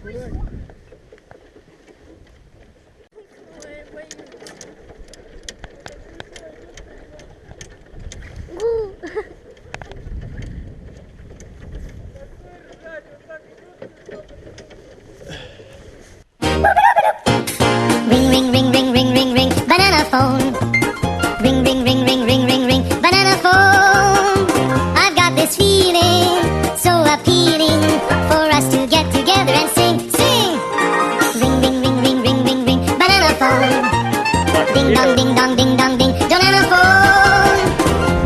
Ring, ring, ring, ring, ring, ring, ring, banana phone. Ring, ring, ring, ring, ring, ring, ring, banana phone. I've got this feeling so appealing for us to get together and sing, sing. Ring, ring, ring, ring, ring, ring, ring, banana phone. Ding dong, ding dong, ding dong, ding, banana phone.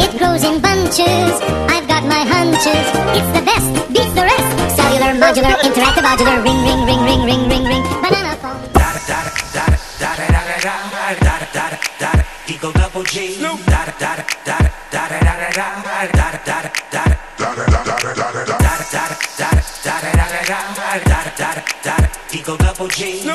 It grows in bunches. I've got my hunches. It's the best, beats the rest. Cellular, modular, interactive, modular. Ring, ring, ring, ring, ring, ring, ring, banana phone. Eagle double G. Eagle double G.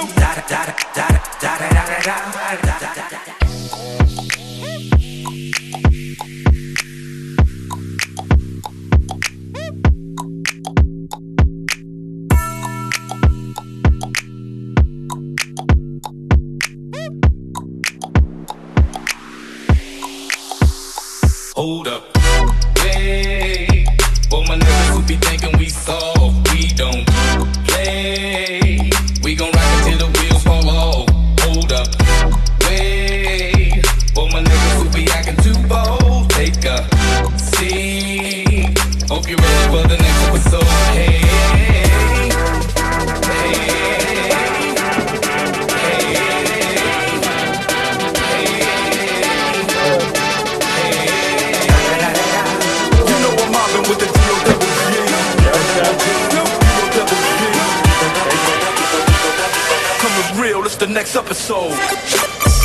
Hold up, hey, for my niggas who be thinking we soft, we don't play. We gon' rock it till the wheels fall off. Hold up, wait, for my niggas who be acting too bold, take a seat. Hope you're ready for the next episode. Hey, with the D-O-double-G. D-O-double-G. Coming real, it's the next episode.